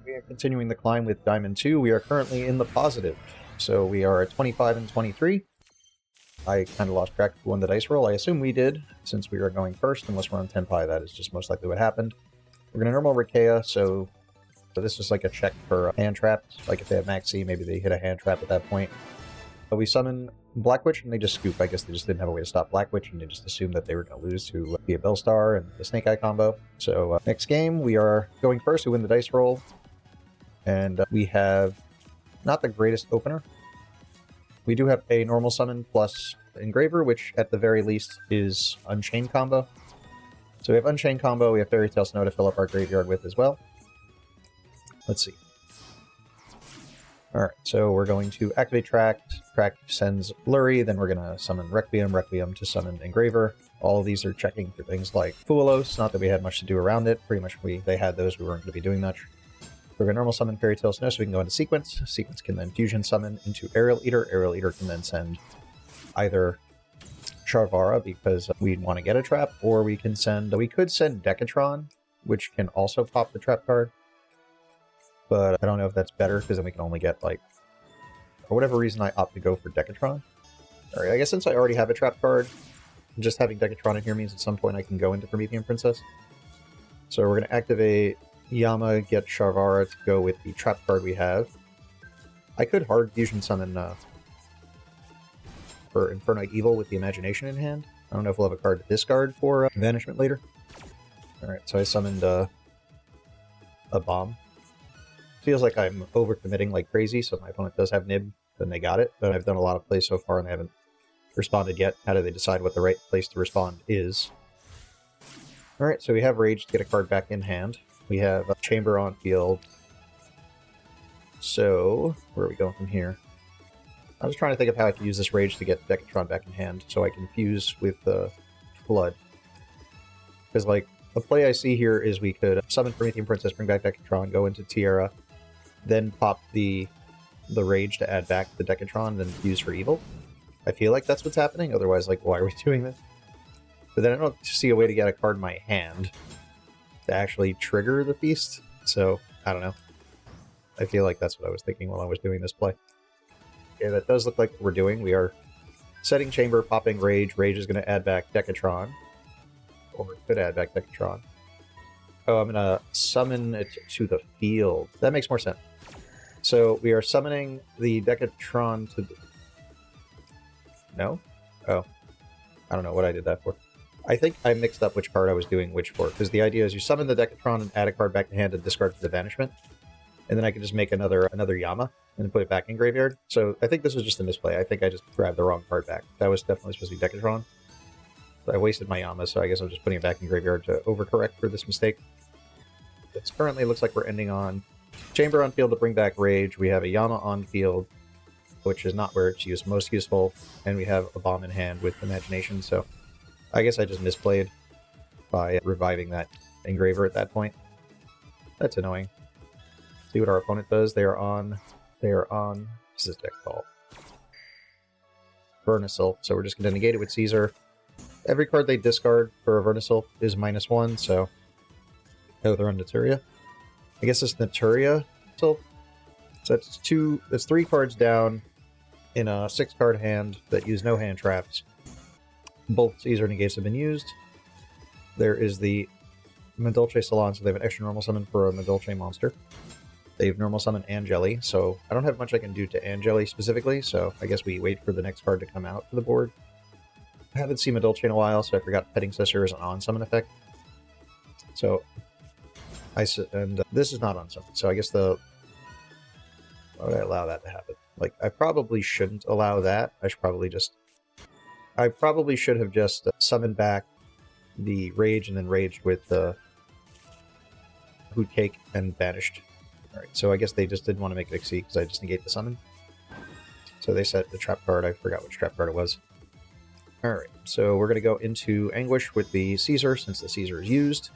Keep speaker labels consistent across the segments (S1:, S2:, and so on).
S1: We are continuing the climb with Diamond 2. We are currently in the positive. So we are at 25 and 23. I kind of lost track of who won the dice roll. I assume we did, since we were going first, unless we're on 10 pi. That is just most likely what happened. We're going to normal Rikea, so this is like a check for hand traps. Like if they have Maxi, maybe they hit a hand trap at that point. But we summon Black Witch and they just scoop. I guess they just didn't have a way to stop Black Witch and they just assumed that they were going to lose to the Bellstar and the Snake Eye combo. So next game, we are going first. We win the dice roll. And we have not the greatest opener. We do have a normal summon plus Engraver, which at the very least is Unchained combo. So we have Unchained combo, we have Fairy Tail Snow to fill up our graveyard with as well. Let's see. Alright, so we're going to activate Tract. Tract sends Blurry, then we're going to summon Requiem, Requiem to summon Engraver. All of these are checking for things like Fuelos, not that we had much to do around it. Pretty much they had those, we weren't going to be doing much. We're going to normal summon Fairy Tail Snow so we can go into Sequence. Sequence can then fusion summon into Aerial Eater. Aerial Eater can then send either Charvara because we want to get a trap, or we could send Decatron, which can also pop the trap card. But I don't know if that's better because then we can only get, like, for whatever reason I opt to go for Decatron. Alright, I guess since I already have a trap card, just having Decatron in here means at some point I can go into Promethean Princess. So we're going to activate Yama, get Charvara to go with the trap card we have. I could hard fusion summon for Infernoid Evil with the Imagination in hand. I don't know if we'll have a card to discard for Vanishment later. Alright, so I summoned a bomb. Feels like I'm overcommitting like crazy, so my opponent does have Nib, then they got it. But I've done a lot of plays so far and they haven't responded yet. How do they decide what the right place to respond is? Alright, so we have Rage to get a card back in hand. We have a Chamber on field. So, where are we going from here? I was trying to think of how I could use this Rage to get Decatron back in hand, so I can fuse with Flood. Because, like, the play I see here is we could summon Promethean Princess, bring back Decatron, go into Tierra, then pop the Rage to add back the Decatron, then fuse for Evil. I feel like that's what's happening, otherwise, like, why are we doing this? But then I don't see a way to get a card in my hand to actually trigger the feast, so I don't know. I feel like that's what I was thinking while I was doing this play. Okay, that does look like what we're doing. We are setting Chamber, popping Rage. Rage is going to add back Decatron. Or it could add back Decatron. Oh, I'm going to summon it to the field. That makes more sense. So we are summoning the Decatron to the... No? Oh. I don't know what I did that for. I think I mixed up which card I was doing which for, because the idea is you summon the Decatron and add a card back to hand and discard for the Vanishment, and then I can just make another Yama and put it back in graveyard. So I think this was just a misplay. I think I just grabbed the wrong card back. That was definitely supposed to be Decatron. But I wasted my Yama, so I guess I'm just putting it back in graveyard to overcorrect for this mistake. It currently looks like we're ending on Chamber on field to bring back Rage. We have a Yama on field, which is not where it's most useful, and we have a bomb in hand with Imagination, so I guess I just misplayed by reviving that Engraver at that point. That's annoying. See what our opponent does. They are on, what's this deck called? Vernisil. So we're just going to negate it with Caesar. Every card they discard for a Vernisil is -1, so... Oh, they're on Naturia. I guess it's Naturia. So that's 3 cards down in a 6-card hand that use no hand traps. Both Caesar negates have been used. There is the Madolche Salon, so they have an extra normal summon for a Madolche monster. They've normal summoned Angeli, so I don't have much I can do to Angeli specifically, so I guess we wait for the next card to come out to the board. I haven't seen Madolche in a while, so I forgot Petting Sister is an on-summon effect. So, this is not on-summon, so I guess why would I allow that to happen? Like, I probably shouldn't allow that. I probably should have just summoned back the Rage and then raged with the Hoot Cake and banished. Alright, so I guess they just didn't want to make it exceed because I just negate the summon. So they set the trap card. I forgot which trap card it was. Alright, so we're going to go into Anguish with the Caesar since the Caesar is used.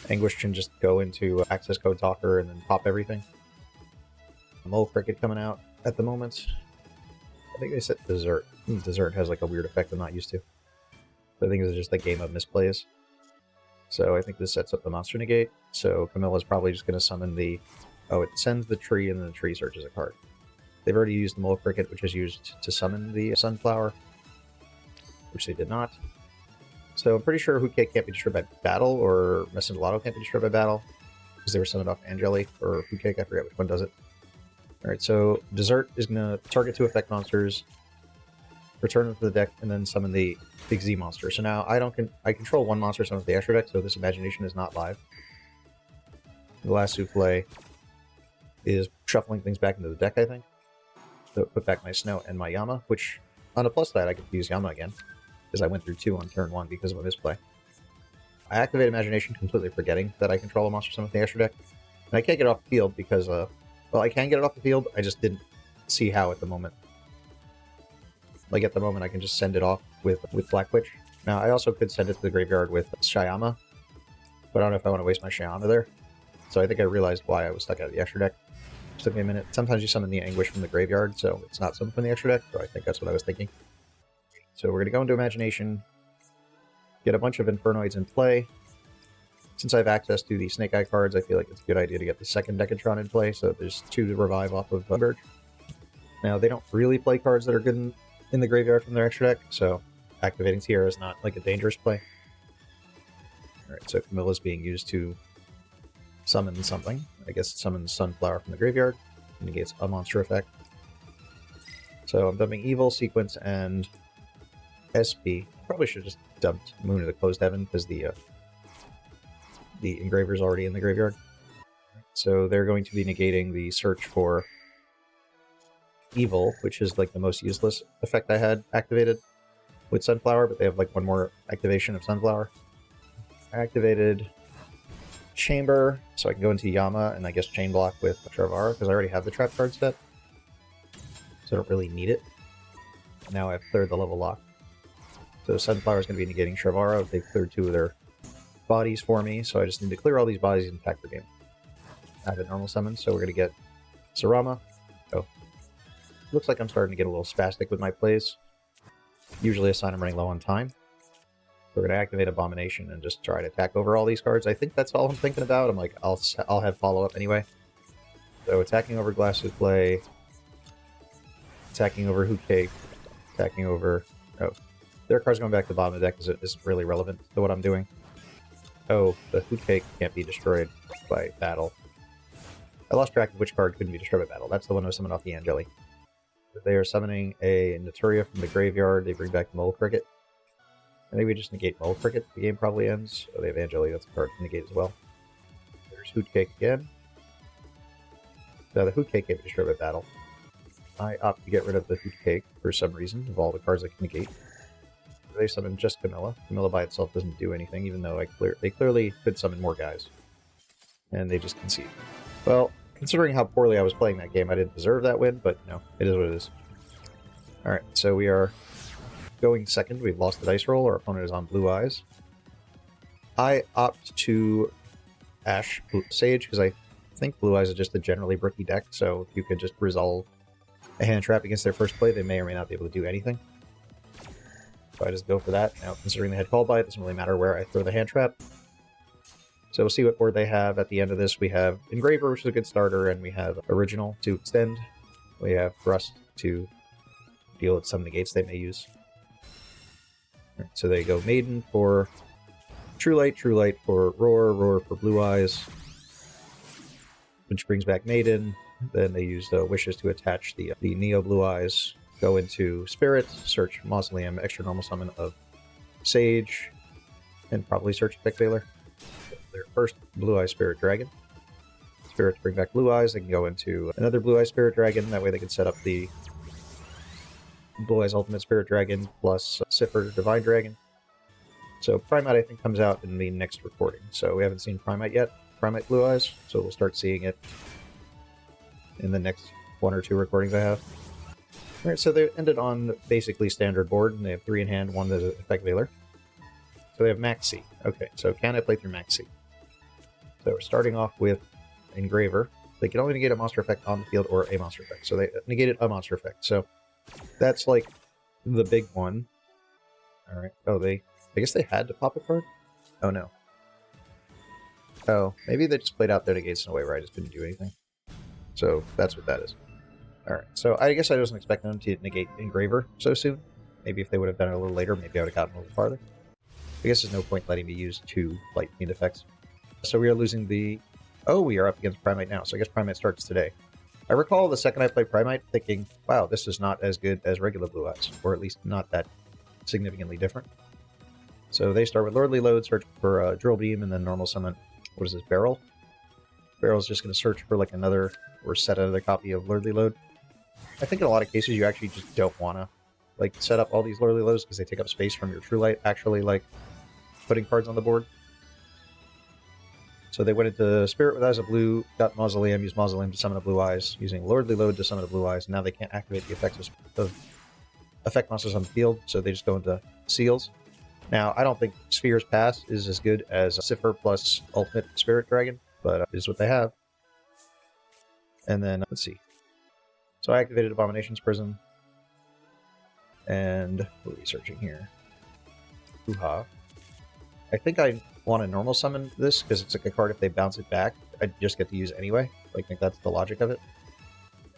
S1: Anguish can just go into Access Code Talker and then pop everything. Mole Cricket coming out at the moment. I think they set Dessert. Dessert has like a weird effect I'm not used to. I think it's just a game of misplays. So I think this sets up the Monster Negate. So Camilla's probably just going to summon the Oh, it sends the tree, and then the tree searches a card. They've already used the Mole Cricket, which is used to summon the Sunflower, which they did not. So I'm pretty sure Hootcake can't be destroyed by battle, or Messendalato can't be destroyed by battle, because they were summoned off Angeli, or Hootcake, I forget which one does it. Alright, so Dessert is going to target 2 effect monsters, return them to the deck, and then summon the Big Z monster. So now I control 1 monster summons the extra deck, so this Imagination is not live. The last Souffle is shuffling things back into the deck, I think. So put back my Snow and my Yama, which on the plus side I could use Yama again, because I went through 2 on turn 1 because of a misplay. I activate Imagination completely forgetting that I control a monster summon with the extra deck. And I can't get it off the field because, well, I can get it off the field, I just didn't see how at the moment. Like, at the moment I can just send it off with Black Witch. Now, I also could send it to the graveyard with Shyama, but I don't know if I want to waste my Shyama there. So I think I realized why I was stuck out of the extra deck. It took me a minute. Sometimes you summon the Anguish from the graveyard, so it's not summoned from the extra deck, so I think that's what I was thinking. So we're going to go into Imagination, get a bunch of Infernoids in play. Since I have access to the Snake Eye cards, I feel like it's a good idea to get the second Decatron in play, so there's 2 to revive off of Birch. Now, they don't really play cards that are good in the graveyard from their extra deck, so activating Tiara is not like a dangerous play. Alright, so Camilla's being used to summon something. I guess it summons Sunflower from the graveyard, negates a monster effect. So I'm dumping Evil, Sequence, and SP. Probably should have just dumped Moon of the Closed Heaven, because the Engraver's already in the graveyard. So they're going to be negating the search for Evil, which is like the most useless effect I had activated with Sunflower, but they have like 1 more activation of Sunflower. I activated Chamber, so I can go into Yama and I guess Chain Block with Travara, because I already have the trap card set. So I don't really need it. Now I've cleared the level lock. So Sunflower is going to be negating Travara. They've cleared 2 of their bodies for me, so I just need to clear all these bodies and pack the game. I have a normal summon, so we're going to get Sarama. Oh. Looks like I'm starting to get a little spastic with my plays. Usually a sign I'm running low on time. We're going to activate Abomination and just try to attack over all these cards. I think that's all I'm thinking about. I'm like, I'll have follow-up anyway. So attacking over Glass Souffle, attacking over Hootcake, attacking over... Oh, their card's going back to the bottom of the deck because it isn't really relevant to what I'm doing. Oh, the Hootcake can't be destroyed by battle. I lost track of which card couldn't be destroyed by battle. That's the one that was summoned off the Angeli. They are summoning a Naturia from the graveyard. They bring back the Mole Cricket. I think we just negate Mole Cricket. The game probably ends. Oh, they have Angeli. That's a card to negate as well. There's Hootcake again. Now, the Hootcake can't be destroyed by battle. I opt to get rid of the Hootcake for some reason, of all the cards I can negate. They summon just Camilla. Camilla by itself doesn't do anything, even though they clearly could summon more guys. And they just concede. Well, considering how poorly I was playing that game, I didn't deserve that win, but no, it is what it is. Alright, so we are going second. We've lost the dice roll. Our opponent is on Blue Eyes. I opt to Ash Sage, because I think Blue Eyes is just a generally brooky deck, so if you could just resolve a hand trap against their first play, they may or may not be able to do anything. So I just go for that. Now, considering they had called by it, doesn't really matter where I throw the hand trap. So we'll see what board they have. At the end of this, we have Engraver, which is a good starter, and we have Original to extend. We have Rust to deal with some negates they may use. Right, so they go Maiden for True Light for Roar for Blue Eyes, which brings back Maiden. Then they use the Wishes to attach the Neo Blue Eyes. Go into Spirit, search Mausoleum, extra normal summon of Sage, and probably search Pick Veiler. Their first Blue Eye Spirit Dragon. Spirit to bring back Blue Eyes. They can go into another Blue Eye Spirit Dragon. That way they can set up the Blue Eyes Ultimate Spirit Dragon plus Siffer Divine Dragon. So Primite, I think, comes out in the next recording. So we haven't seen Primite yet. Primite Blue Eyes. So we'll start seeing it in the next 1 or 2 recordings I have. Alright, so they ended on basically standard board, and they have 3 in hand, 1 as Effect Veiler. So they have Maxi. Okay, so can I play through Maxi? So we're starting off with Engraver. They can only negate a monster effect on the field or a monster effect. So they negated a monster effect. So that's like the big one. Alright. Oh, I guess they had to pop a card? Oh, no. Oh, maybe they just played out their negates in a way where I just didn't do anything. So that's what that is. Alright, so I guess I wasn't expecting them to negate Engraver so soon. Maybe if they would have done it a little later, maybe I would have gotten a little farther. I guess there's no point letting me use 2 light fiend effects. So we are losing the... Oh, we are up against Primite now, so I guess Primite starts today. I recall the second I played Primite thinking, wow, this is not as good as regular Blue Eyes, or at least not that significantly different. So they start with Lordly Load, search for Drill Beam, and then normal summon, what is this, Barrel? Barrel's just going to search for like another, or set another copy of Lordly Load. I think in a lot of cases you actually just don't want to like set up all these Lordly Loads because they take up space from your True Light actually like putting cards on the board. So they went into Spirit with Eyes of Blue, got Mausoleum, used Mausoleum to summon a Blue Eyes, using Lordly Load to summon a Blue Eyes, and now they can't activate the effects of effect monsters on the field, so they just go into Seals. Now, I don't think Sphere's Pass is as good as Cipher plus Ultimate Spirit Dragon, but it is what they have. And then, let's see. So I activated Abomination's Prison. And what are we searching here? Hoo-ha. I think I want to normal summon this, because it's like a card if they bounce it back, I just get to use it anyway. Like, I think that's the logic of it.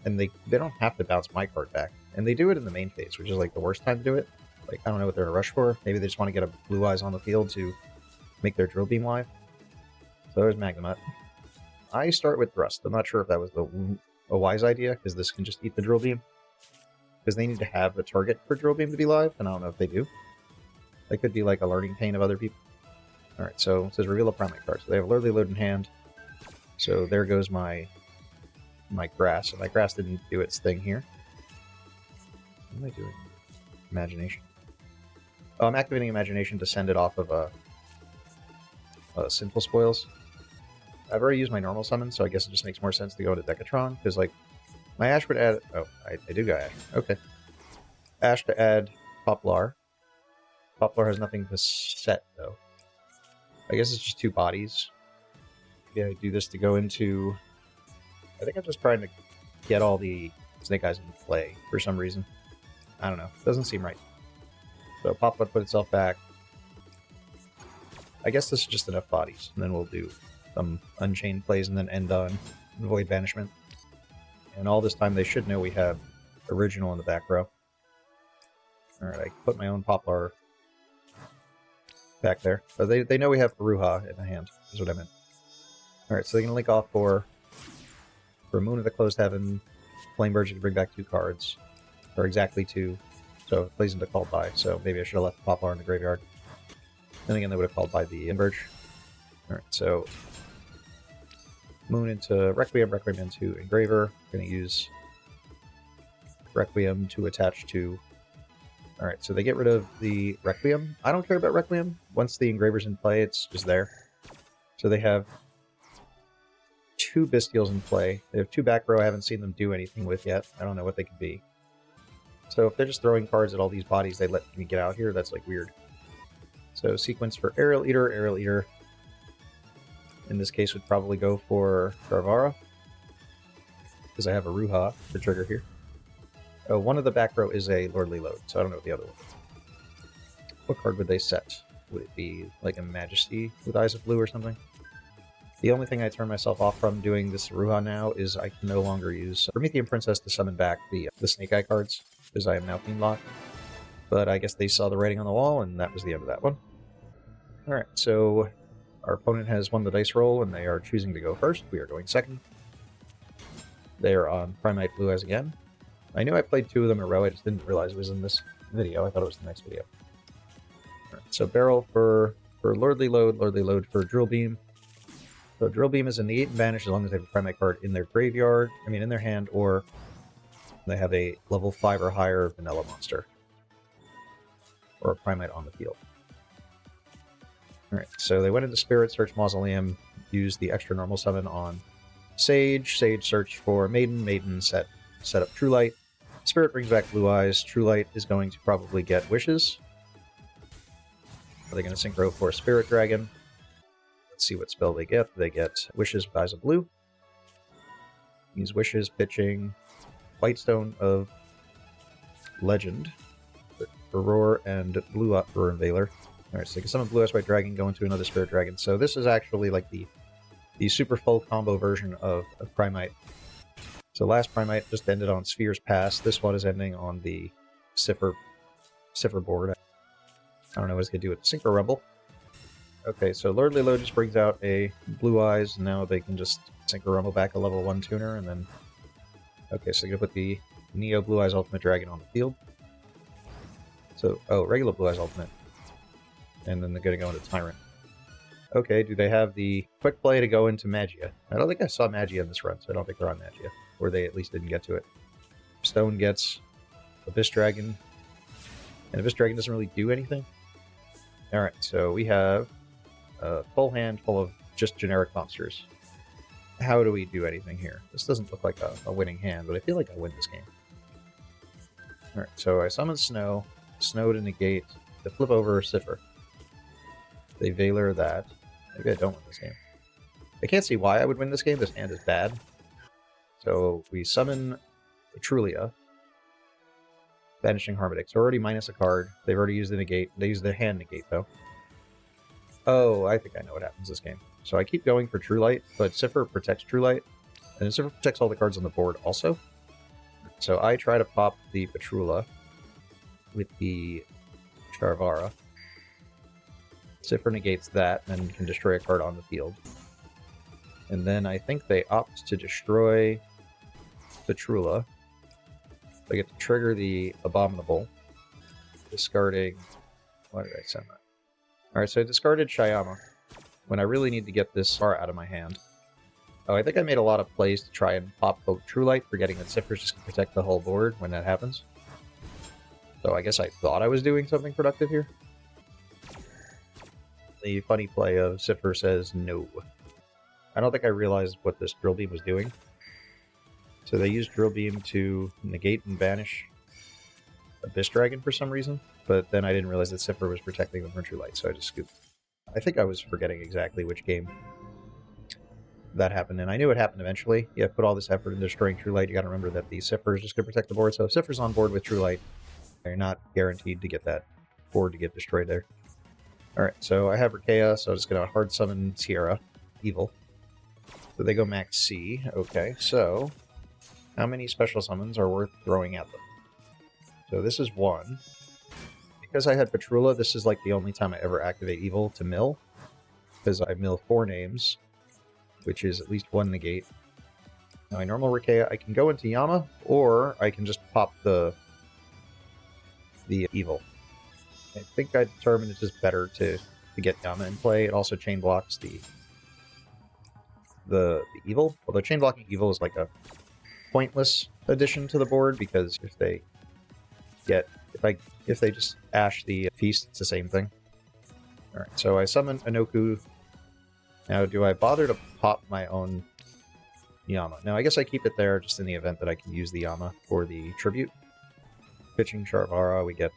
S1: And they don't have to bounce my card back. And they do it in the main phase, which is like the worst time to do it. Like, I don't know what they're in a rush for. Maybe they just want to get a Blue Eyes on the field to make their Drill Beam live. So there's Magnemite. I start with Thrust. I'm not sure if that was a wise idea, because this can just eat the Drill Beam. Because they need to have a target for Drill Beam to be live, and I don't know if they do. That could be like a learning pain of other people. Alright, so it says reveal a Primate card. So they have Lordly Load in hand. So there goes my Grass. And my Grass didn't do its thing here. What am I doing? Imagination. Oh, I'm activating Imagination to send it off of Sinful Spoils. I've already used my normal summon, so I guess it just makes more sense to go into Decatron, because, like, my Ash would add... Oh, I do got Ash. Okay. Ash to add Poplar. Poplar has nothing to set, though. I guess it's just 2 bodies. Yeah, I do this to go into... I think I'm just trying to get all the Snake Eyes in play, for some reason. I don't know. Doesn't seem right. So Poplar put itself back. I guess this is just enough bodies, and then we'll do some Unchained plays and then end on Void Banishment. And all this time they should know we have Original in the back row. Alright, I put my own Poplar back there. But they know we have Aruha in the hand, is what I meant. Alright, so they can link off for Moon of the Closed Heaven, Flamebirds, you can bring back 2 cards. Or exactly 2. So it plays into Called By, so maybe I should have left the Poplar in the graveyard. Then again, they would have called by the Inverge. Alright, so Moon into Requiem, Requiem into Engraver. Going to use Requiem to attach to... Alright, so they get rid of the Requiem. I don't care about Requiem. Once the Engraver's in play, it's just there. So they have 2 Bestials in play. They have 2 back row I haven't seen them do anything with yet. I don't know what they could be. So if they're just throwing cards at all these bodies, they let me get out here. That's like weird. So sequence for Aerial Eater. Aerial Eater, in this case, would probably go for Garvara, because I have a Ruha, the trigger here. Oh, one of the back row is a Lordly Load, so I don't know what the other one is. What card would they set? Would it be like a Majesty with Eyes of Blue or something? The only thing I turn myself off from doing this Ruha now is I can no longer use Promethean Princess to summon back the Snake Eye cards, because I am now Fiend Locked. But I guess they saw the writing on the wall, and that was the end of that one. Alright, so our opponent has won the dice roll, and they are choosing to go first. We are going second. They are on Primite Blue Eyes again. I knew I played 2 of them in a row, I just didn't realize it was in this video. I thought it was the next video. Alright, so Barrel for Lordly Load for Drill Beam. So Drill Beam is a negate and banish as long as they have a Primite card in their graveyard, in their hand, or they have a level 5 or higher vanilla monster. Or a Primite on the field. Alright, so they went into Spirit, search Mausoleum, used the extra normal summon on Sage. Sage search for Maiden. Maiden set up True Light. Spirit brings back Blue Eyes. True Light is going to probably get Wishes. Are they going to synchro for Spirit Dragon? Let's see what spell they get. They get Wishes with Eyes of Blue. Use Wishes, pitching Whitestone of Legend. Roar and Blue Roar and Valor. Alright, so they can summon Blue Eyes White Dragon, go into another Spirit Dragon. So this is actually like the super full combo version of Primite. So last Primite just ended on Sphere's Pass. This one is ending on the Cipher board. I don't know what it's going to do with Synchro Rumble. Okay, so Lordly Low just brings out a Blue Eyes, and now they can just Synchro Rumble back a level 1 tuner, and then... Okay, so you're going to put the Neo Blue Eyes Ultimate Dragon on the field. So, regular Blue Eyes Ultimate. And then they're going to go into Tyrant. Okay, do they have the quick play to go into Magia? I don't think I saw Magia in this run, so I don't think they're on Magia. Or they at least didn't get to it. Stone gets Abyss Dragon. And Abyss Dragon doesn't really do anything. Alright, so we have a full hand full of just generic monsters. How do we do anything here? This doesn't look like a winning hand, but I feel like I win this game. Alright, so I summon Snow to negate the flip over Cipher. They Valor that. Maybe I don't win this game. I can't see why I would win this game. This hand is bad. So we summon Trulia. Banishing Harmodic. So already minus a card. They've already used the negate. They use their hand negate, though. Oh, I think I know what happens this game. So I keep going for True Light, but Cipher protects True Light. And Cipher protects all the cards on the board also. So I try to pop the Petrula with the Charvara. Cipher negates that and can destroy a card on the field. And then I think they opt to destroy Petrula. They get to trigger the Abominable, discarding... Why did I send that? Alright, so I discarded Shyama when I really need to get this far out of my hand. Oh, I think I made a lot of plays to try and pop both True Light, forgetting that Cipher's just going to protect the whole board when that happens. So I guess I thought I was doing something productive here. The funny play of Cipher says no. I don't think I realized what this Drill Beam was doing. So they used Drill Beam to negate and banish Abyss Dragon for some reason, but then I didn't realize that Cipher was protecting them from True Light, so I just scooped. I think I was forgetting exactly which game that happened, and I knew it happened eventually. You put all this effort into destroying True Light, you gotta remember that the Cipher is just gonna protect the board, so if Cipher's on board with True Light, they're not guaranteed to get that board to get destroyed there. Alright, so I have Rakea, so I'm just gonna hard summon Sierra, Evil. So they go max C. Okay, so how many special summons are worth throwing at them? So this is one. Because I had Petrula, this is like the only time I ever activate Evil to mill. Because I mill 4 names, which is at least 1 negate. Now, my normal Rakea, I can go into Yama, or I can just pop the Evil. I think I determined it's just better to get Yama in play. It also chain blocks the Evil. Although chain blocking Evil is like a pointless addition to the board, because if they just Ash the Feast, it's the same thing. Alright, so I summon Anoku. Now, do I bother to pop my own Yama? Now, I guess I keep it there just in the event that I can use the Yama for the tribute. Pitching Charvara, we get...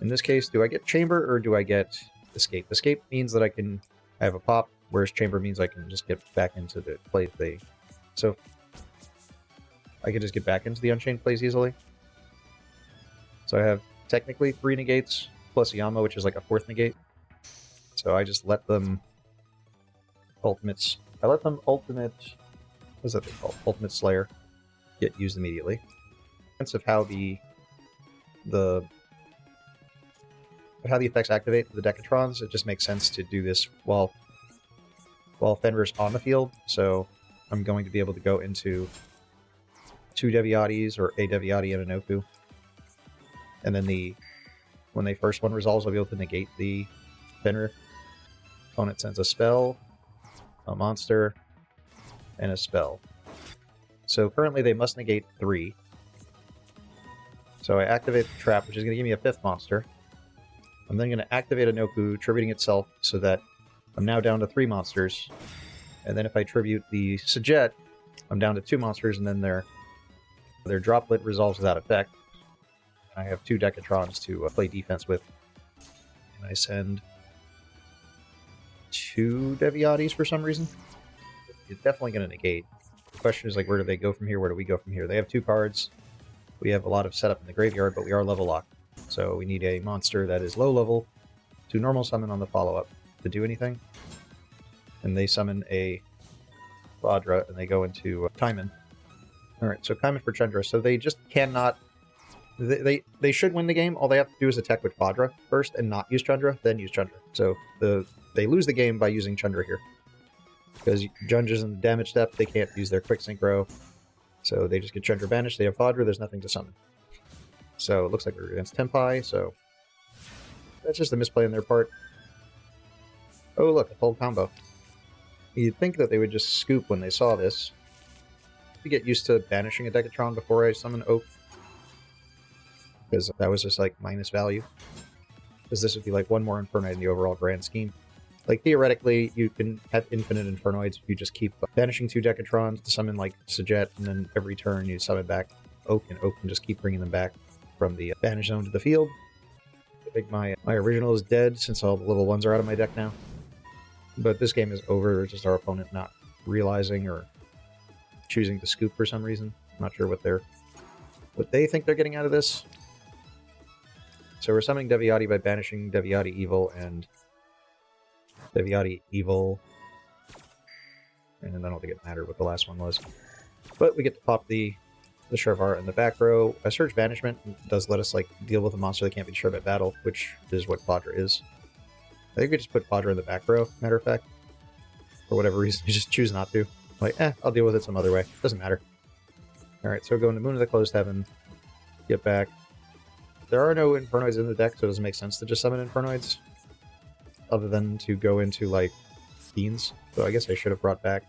S1: In this case, do I get Chamber or do I get Escape? Escape means that I have a pop, whereas Chamber means I can just get back into the play So, I can just get back into the Unchained plays easily. So I have technically 3 negates, plus Yama, which is like a 4th negate. So I just let them ultimates. I let them ultimate... What is that thing called? Ultimate Slayer. Get used immediately. Sense of how the effects activate the Decatrons, it just makes sense to do this while Fenrir's on the field. So I'm going to be able to go into 2 Deviatis or a Deviati and an Anoku. And then when the first one resolves, I'll be able to negate the Fenrir. Opponent sends a spell, a monster, and a spell. So currently they must negate 3. So I activate the trap, which is going to give me a 5th monster. I'm then going to activate Anoku, tributing itself so that I'm now down to 3 monsters. And then if I tribute the Sajet, I'm down to 2 monsters, and then their droplet resolves without effect. I have 2 Decatrons to play defense with. And I send 2 Deviatis for some reason. It's definitely going to negate. The question is, like, where do they go from here? Where do we go from here? They have 2 cards. We have a lot of setup in the graveyard, but we are level locked. So we need a monster that is low level to normal summon on the follow-up to do anything. And they summon a Vadra, and they go into Timon. Alright, so Kaiman for Chandra. So they just cannot... They should win the game. All they have to do is attack with Quadra first and not use Chandra, then use Chandra. So they lose the game by using Chandra here. Because Junge is in the damage step, they can't use their quick synchro. So they just get Chandra banished, they have Quadra, there's nothing to summon. So it looks like we're against Tempai, so that's just a misplay on their part. Oh look, a full combo. You'd think that they would just scoop when they saw this. To get used to banishing a Decatron before I summon Oak. Because that was just like minus value. Because this would be like one more Infernoid in the overall grand scheme. Like theoretically, you can have infinite Infernoids if you just keep banishing 2 Decatrons to summon like Sajet, and then every turn you summon back Oak, and Oak can just keep bringing them back from the banish zone to the field. I think my original is dead since all the little ones are out of my deck now. But this game is over, it's just our opponent not realizing or choosing to scoop for some reason. I'm not sure what they think they're getting out of this. So we're summoning Deviati by banishing Deviati Evil and Deviati Evil. And I don't think it mattered what the last one was. But we get to pop the Shervar in the back row. A Surge Banishment does let us like deal with a monster that can't be destroyed by battle, which is what Quadra is. I think we just put Quadra in the back row, matter of fact. For whatever reason, you just choose not to. Like, I'll deal with it some other way. Doesn't matter. Alright, so go into Moon of the Closed Heaven. Get back. There are no Infernoids in the deck, so it doesn't make sense to just summon Infernoids. Other than to go into, like, Fiends. So I guess I should have brought back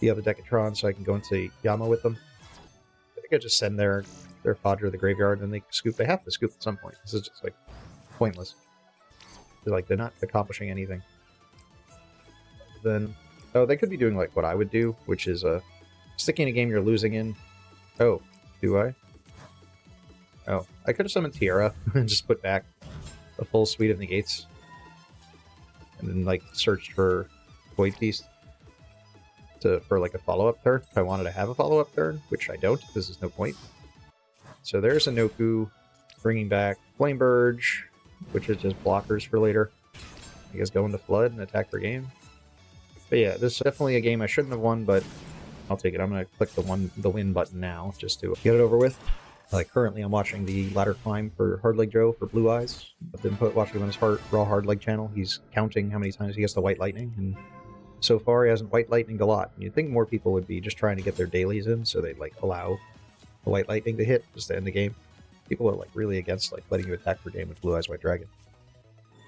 S1: the other Decatron so I can go into Yama with them. I think I just send their fodder to the graveyard and they scoop. They have to scoop at some point. This is just, like, pointless. They're not accomplishing anything. Then, oh, they could be doing, like, what I would do, which is, sticking a game you're losing in. Oh, do I? Oh, I could have summoned Tierra and just put back a full suite of negates. And then, like, searched for Void Beast for, like, a follow-up turn. If I wanted to have a follow-up turn, which I don't, because there's no point. So there's a Noku, bringing back Flame Burge, which is just blockers for later. I guess go into Flood and attack for game. But yeah, this is definitely a game I shouldn't have won, but I'll take it. I'm going to click the win button now, just to get it over with. Like, currently I'm watching the Ladder Climb for Hardleg Joe for Blue Eyes. I've been watching him on his Raw Hardleg channel. He's counting how many times he gets the White Lightning, and so far he hasn't White Lightninged a lot. And you'd think more people would be just trying to get their dailies in, so they'd, like, allow the White Lightning to hit just to end the game. People are, like, really against, like, letting you attack per game with Blue Eyes White Dragon.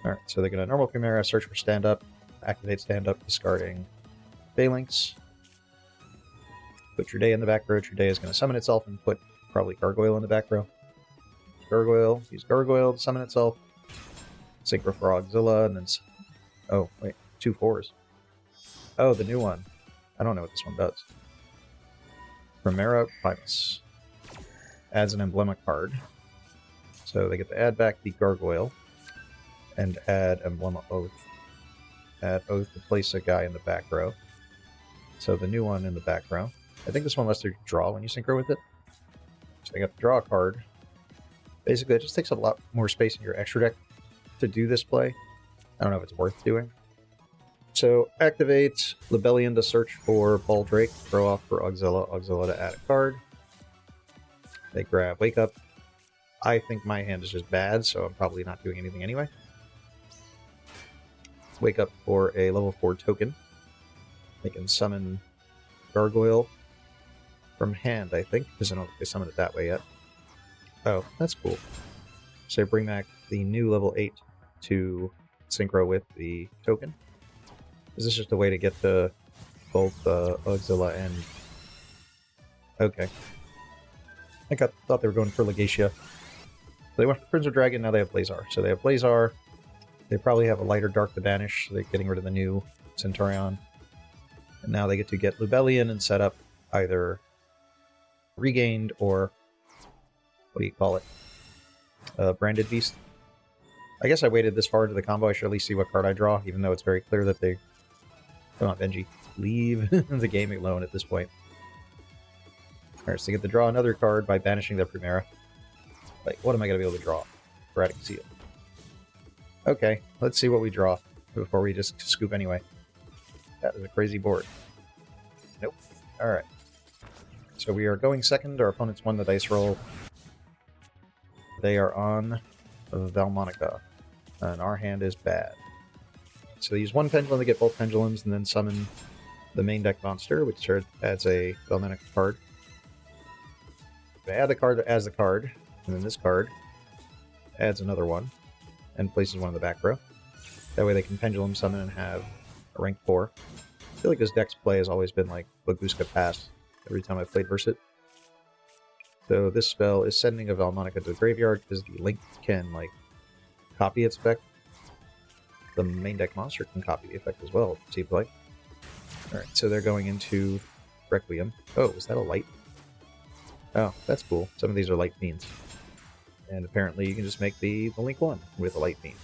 S1: Alright, so they're going to normal Chimera, search for Stand Up, activate Stand Up, discarding Phalanx. Put Trude in the back row. Trude is going to summon itself and put probably Gargoyle in the back row. Gargoyle, use Gargoyle to summon itself. Synchro for Auxilla, and then... Oh, wait, 2 4s. Oh, the new one. I don't know what this one does. Primera Primus. Adds an Emblema card. So they get to add back the Gargoyle. And add Emblema Oath. Add Oath to place a guy in the back row. So the new one in the back row. I think this one lets you draw when you synchro with it. So I got to draw a card. Basically, it just takes a lot more space in your extra deck to do this play. I don't know if it's worth doing. So activate Libellion to search for Baldrake, throw off for Auxilla, Auxilla to add a card. They grab Wake Up. I think my hand is just bad, so I'm probably not doing anything anyway. Wake Up for a level 4 token. They can summon Gargoyle from hand, I think, because I don't think they summoned it that way yet. Oh, that's cool. So bring back the new level 8 to synchro with the token. Is this just a way to get to both Auxilla and... Okay. I thought they were going for Legacia. They went for Crimson Dragon, now they have Blazar. So they have Blazar. They probably have a lighter Dark to banish, so they're getting rid of the new Centurion. And now they get to get Libellion and set up either Regained or... What do you call it? Branded Beast. I guess I waited this far into the combo. I should at least see what card I draw, even though it's very clear that they... Come on, Benji. Leave the game alone at this point. Alright, so they get to draw another card by banishing their Primera. Like, what am I going to be able to draw? Erratic Seal. Okay, let's see what we draw before we just scoop anyway. That is a crazy board. Nope. Alright. So So we are going second. Our opponents won the dice roll. They are on Valmonica, and our hand is bad. So they use one pendulum to get both pendulums, and then summon the main deck monster, which adds a Valmonica card. They add the card as the card, and then this card adds another one, and places one in the back row. That way they can pendulum summon and have a rank 4. I feel like this deck's play has always been like Baguska Pass every time I've played versus it. So this spell is sending a Valmonica to the graveyard because the link can like copy its effect. The main deck monster can copy the effect as well, see play. Alright, so they're going into Requiem. Oh, is that a light? Oh, that's cool. Some of these are light fiends. And apparently you can just make the link 1 with a light fiend.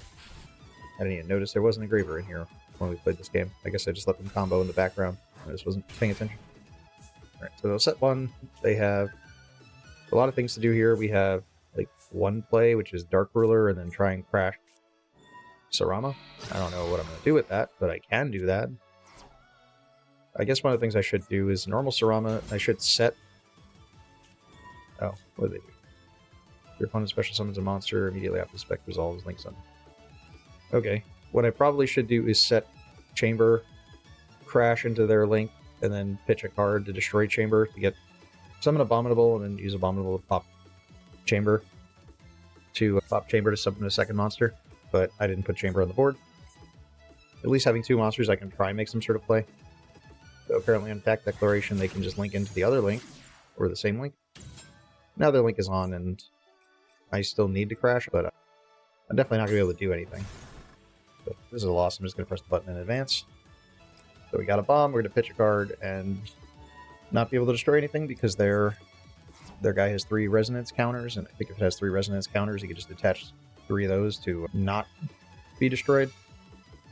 S1: I didn't even notice there wasn't a Graver in here when we played this game. I guess I just let them combo in the background. I just wasn't paying attention. Alright, so they'll set 1. They have a lot of things to do here. We have like one play, which is Dark Ruler, and then try and crash Sarama. I don't know what I'm going to do with that, but I can do that. I guess one of the things I should do is normal Sarama, I should set... Oh, what do they do? Your opponent special summons a monster immediately after the spec resolves links on. Okay, what I probably should do is set Chamber, crash into their link, and then pitch a card to destroy Chamber to get summon Abominable, and then use Abominable to pop Chamber to summon a second monster. But I didn't put Chamber on the board. At least having 2 monsters, I can try and make some sort of play. So apparently on attack declaration, they can just link into the other link, or the same link. Now their link is on, and I still need to crash, but I'm definitely not going to be able to do anything. So this is a loss. I'm just going to press the button in advance. So we got a bomb. We're going to pitch a card and not be able to destroy anything because their guy has 3 resonance counters, and I think if it has 3 resonance counters, he could just attach 3 of those to not be destroyed.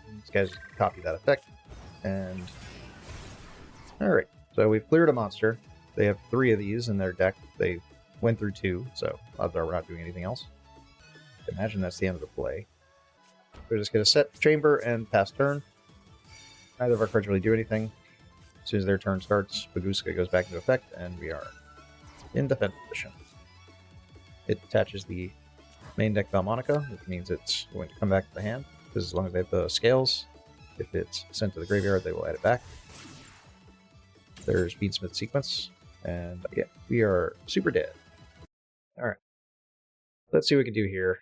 S1: These guys copy that effect, and alright, so we've cleared a monster. They have 3 of these in their deck. They went through 2, so odds are we're not doing anything else. Imagine that's the end of the play. We're just going to set Chamber and pass turn. Neither of our cards really do anything. As soon as their turn starts, Baguska goes back into effect, and we are in defense position. It attaches the main deck Valmonica, which means it's going to come back to the hand, because as long as they have the scales, if it's sent to the graveyard, they will add it back. There's Beadsmith Sequence, and yeah, we are super dead. Alright, let's see what we can do here.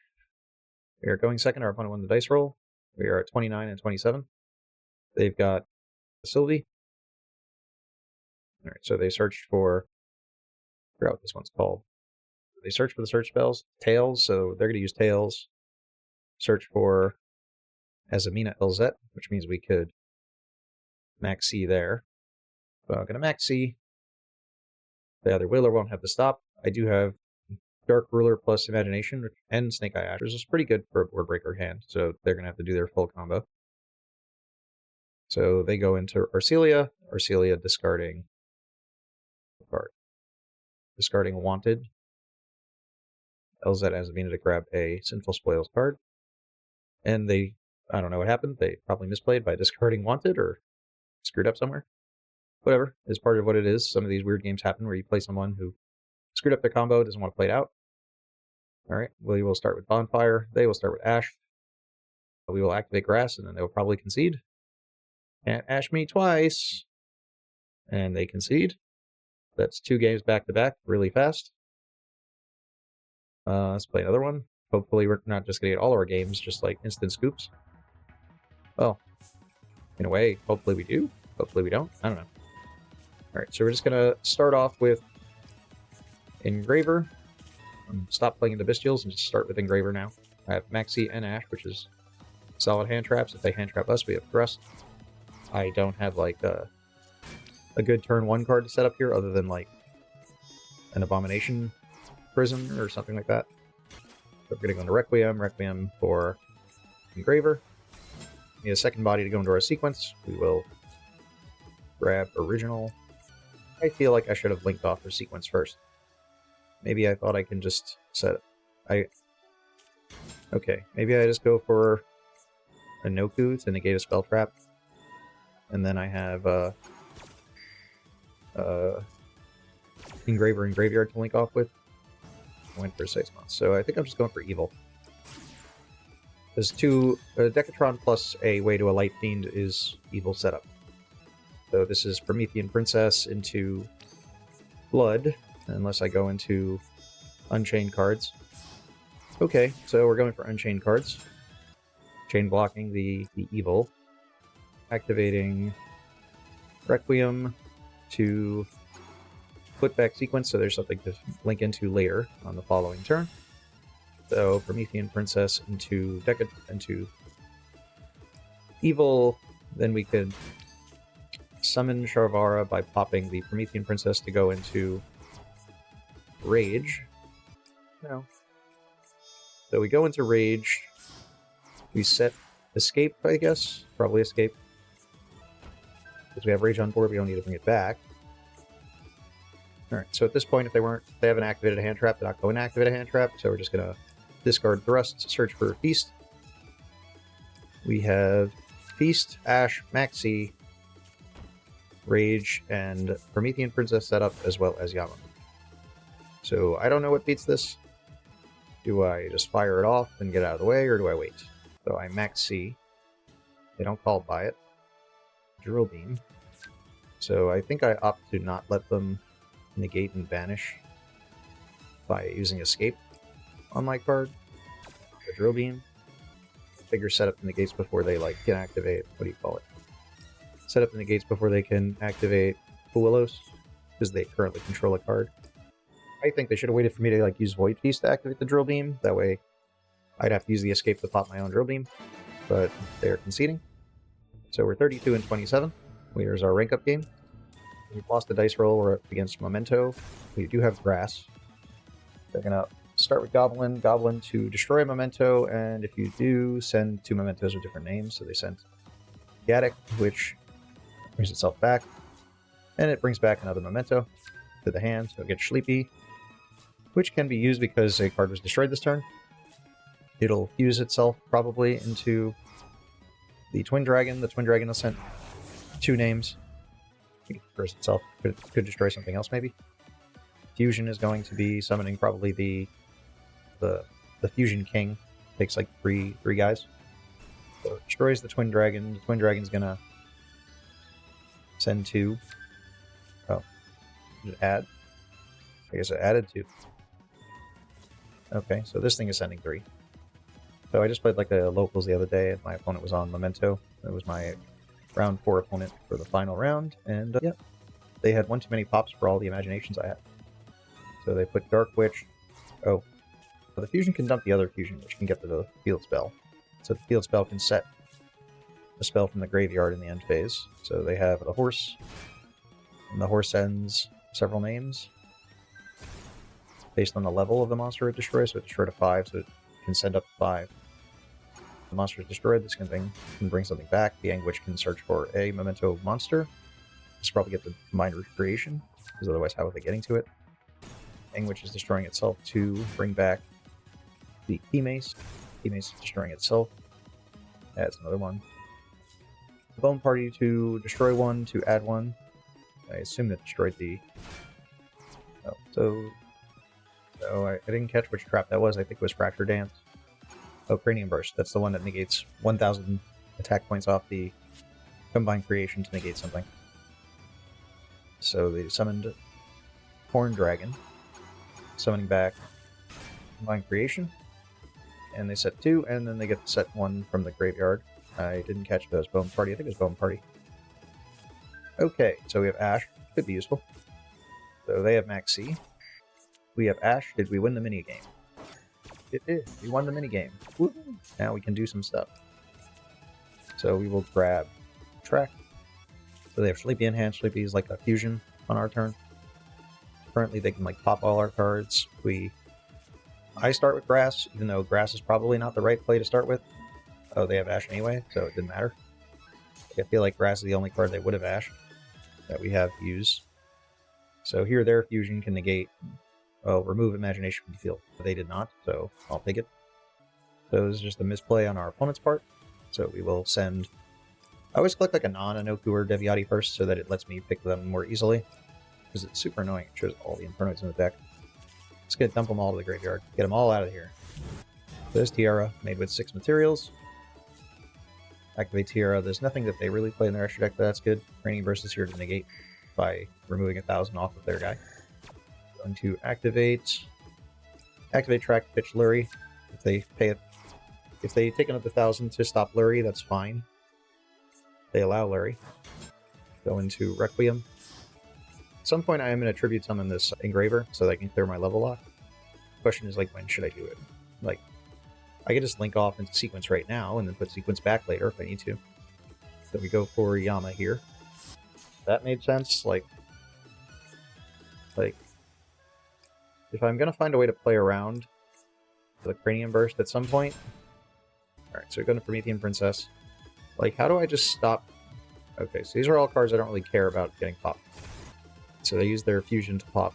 S1: We are going second, our opponent won the dice roll. We are at 29 and 27. They've got Sylvie. Alright, so they searched for... I forgot what this one's called. They search for the search spells. Tails, so they're going to use Tails. Search for Azamina Elzet, which means we could max C there. So I'm going to max C. The other Whaler won't have the stop. I do have Dark Ruler plus Imagination and Snake Eye Ashes. It's pretty good for a board breaker hand, so they're going to have to do their full combo. So they go into Arcelia. Arcelia discarding card. Discarding Wanted. Elzet Azamina to grab a Sinful Spoils card. And they, I don't know what happened. They probably misplayed by discarding Wanted or screwed up somewhere. Whatever, is part of what it is. Some of these weird games happen where you play someone who screwed up their combo, doesn't want to play it out. Alright, we will start with Bonfire. They will start with Ash. We will activate Grass, and then they will probably concede. Can't Ash me twice. And they concede. That's 2 games back to back, really fast. Let's play another one. Hopefully we're not just going to get all our games just like instant scoops. Well, in a way, hopefully we do. Hopefully we don't. I don't know. Alright, so we're just going to start off with Engraver. Stop playing the Bestials and just start with Engraver now. I have Maxi and Ash, which is solid hand traps. If they hand trap us, we have Thrust. I don't have like a good turn 1 card to set up here other than like an Abomination Prison or something like that. So we're going to go into Requiem. Requiem for Engraver. We need a second body to go into our sequence. We will grab Original. I feel like I should have linked off the sequence first. Maybe I thought I can just set it. Okay, maybe I just go for a Noku to negate a spell trap. And then I have Engraver and Graveyard to link off with. I went for 6 months, so I think I'm just going for Evil. There's two, Decatron plus a way to a Light Fiend is Evil setup. So this is Promethean Princess into Blood, unless I go into Unchained cards. Okay, so we're going for Unchained cards. Chain blocking the Evil. Activating Requiem to put back sequence, so there's something to link into later on the following turn. So Promethean Princess into Evil, then we could summon Sharvara by popping the Promethean Princess to go into Rage. No. So we go into Rage, we set Escape, I guess, probably Escape. Because we have Rage on board, we don't need to bring it back. Alright, so at this point, if they haven't activated a hand trap, they're not going to activate a hand trap, so we're just going to discard Thrust, search for Feast. We have Feast, Ash, Maxi, Rage, and Promethean Princess setup, as well as Yama. So I don't know what beats this. Do I just fire it off and get out of the way, or do I wait? So I Maxi. They don't call by it. Drill Beam. So I think I opt to not let them negate and banish by using Escape on my card. The Drill Beam. Figure set up the negates before they can activate. What do you call it? Set up the negates before they can activate Willows, because they currently control a card. I think they should have waited for me to use Void Feast to activate the Drill Beam. That way, I'd have to use the Escape to pop my own Drill Beam. But they're conceding. So we're 32 and 27. Here's our rank up game. We've lost the dice roll. We're up against Memento. We do have Grass. They're gonna start with Goblin. Goblin to destroy a Memento, and if you do, send 2 Mementos with different names. So they sent Gaddock, which brings itself back, and it brings back another Memento to the hand, so it gets Sleepy, which can be used because a card was destroyed this turn. It'll fuse itself probably into the Twin Dragon. The Twin Dragon will send 2 names. It destroys itself. Could destroy something else, maybe. Fusion is going to be summoning probably the Fusion King. Takes 3 guys. So it destroys the Twin Dragon. The Twin Dragon's gonna send 2. Oh. Did it add? I guess it added 2. Okay, so this thing is sending 3. So I just played a locals the other day, and my opponent was on Memento. It was my round 4 opponent for the final round, and yeah, they had one too many pops for all the imaginations I had. So they put Dark Witch. Oh, the Fusion can dump the other Fusion, which can get to the Field Spell. So the Field Spell can set a spell from the graveyard in the end phase. So they have the Horse, and the Horse sends several names based on the level of the monster it destroys. So it destroyed a 5, so it can send up to 5. The monster is destroyed. This can bring something back. The Anguish can search for a Memento monster. Just probably get the Mind Recreation, because otherwise how are they getting to it? Anguish is destroying itself to bring back the Key Mace. Key Mace is destroying itself. Adds another one. Bone Party to destroy 1, to add 1. I assume that destroyed the... Oh, so I didn't catch which trap that was. I think it was Fracture Dance. Oh, Cranium Burst. That's the one that negates 1,000 attack points off the Combined Creation to negate something. So they summoned Horn Dragon, summoning back Combined Creation, and they set 2, and then they get to set 1 from the graveyard. I didn't catch those. Bone Party. I think it was Bone Party. Okay, so we have Ash. Could be useful. So they have Maxi. We have Ash. Did we win the minigame? It did. We won the minigame. Woo-hoo. Now we can do some stuff. So we will grab Track. So they have Sleepy in hand. Sleepy is like a fusion on our turn. Currently they can pop all our cards. I start with Grass, even though Grass is probably not the right play to start with. Oh, they have Ash anyway, so it didn't matter. I feel like Grass is the only card they would have Ashed that we have used. So here their fusion can negate, remove Imagination from the field. They did not, so I'll take it. So this is just a misplay on our opponent's part. So we will send... I always click a non-Anoku or Deviati first so that it lets me pick them more easily. because it's super annoying. It shows all the Infernoids in the deck. Let's get dump them all to the graveyard. Get them all out of here. There's Tiara, made with 6 materials. Activate Tiara. There's nothing that they really play in their extra deck, but that's good. Raining Burst is here to negate by removing 1,000 off of their guy. Going to activate Track, pitch Lurie. If they take another 1,000 to stop Lurie, that's fine. They allow Lurie. Go into Requiem. At some point, I am going to tribute summon this Engraver so that I can clear my level lock. The question is, like, when should I do it? Like, I could just link off into Sequence right now and then put Sequence back later if I need to. So we go for Yama here. That made sense. Like, if I'm going to find a way to play around the Cranium Burst at some point... Alright, so we're going to Promethean Princess. Like, how do I just stop... Okay, so these are all cards I don't really care about getting popped. So they use their fusion to pop.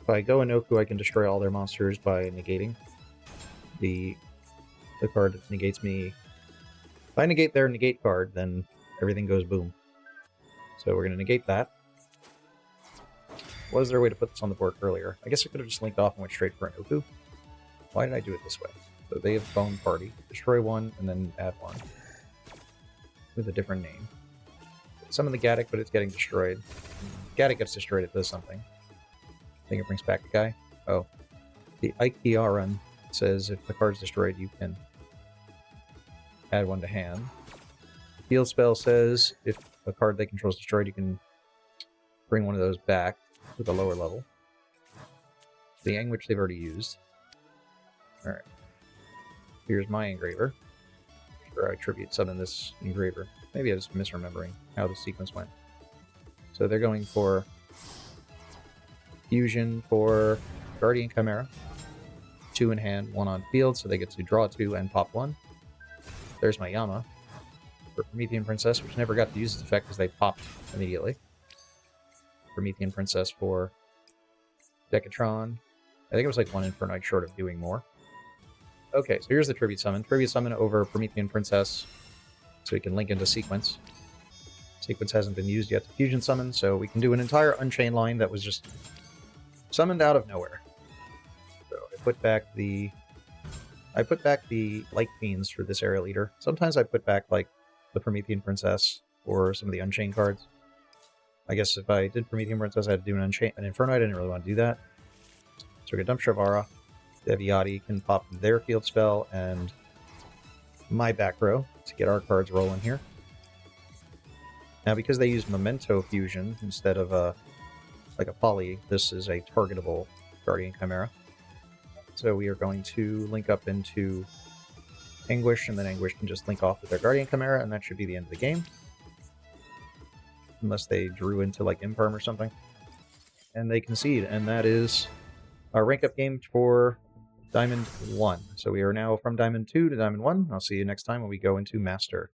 S1: If I go Inoku, I can destroy all their monsters by negating the card that negates me. If I negate their negate card, then everything goes boom. So we're going to negate that. Was there a way to put this on the board earlier? I guess I could have just linked off and went straight for Inoku. Why did I do it this way? So they have Bone Party. Destroy one, and then add one. With a different name. Summon the Gaddock, but it's getting destroyed. Gaddock gets destroyed, it does something. I think it brings back the guy. Oh. The IKEA run says if the card's destroyed, you can add one to hand. Field Spell says if a card they control is destroyed, you can bring one of those back with a lower level. The Yang, which they've already used. Alright. Here's my Engraver. Or I tribute summon this Engraver. Maybe I was misremembering how the sequence went. So they're going for Fusion for Guardian Chimera. 2 in hand, 1 on field, so they get to draw 2 and pop 1. There's my Yama for Promethean Princess, which never got to use its effect because they popped immediately. Promethean Princess for Decatron. I think it was like 1 Infernoid short of doing more. Okay, so here's the Tribute Summon. Tribute Summon over Promethean Princess, so we can link into Sequence. Sequence hasn't been used yet to Fusion Summon, so we can do an entire Unchained line that was just summoned out of nowhere. So I put back the Light Fiends for this Area Leader. Sometimes I put back, like, the Promethean Princess or some of the Unchained cards. I guess if I did Promethean Princess, I had to do an Infernoid. I didn't really want to do that. So we can dump Shavara. Deviati can pop their field spell and my back row to get our cards rolling here. Now, because they use Memento Fusion instead of like a poly, this is a targetable Guardian Chimera. So we are going to link up into Anguish, and then Anguish can just link off with their Guardian Chimera, and that should be the end of the game. Unless they drew into, like, Imperm or something. And they concede, and that is our rank-up game for Diamond 1. So we are now from Diamond 2 to Diamond 1. I'll see you next time when we go into Master.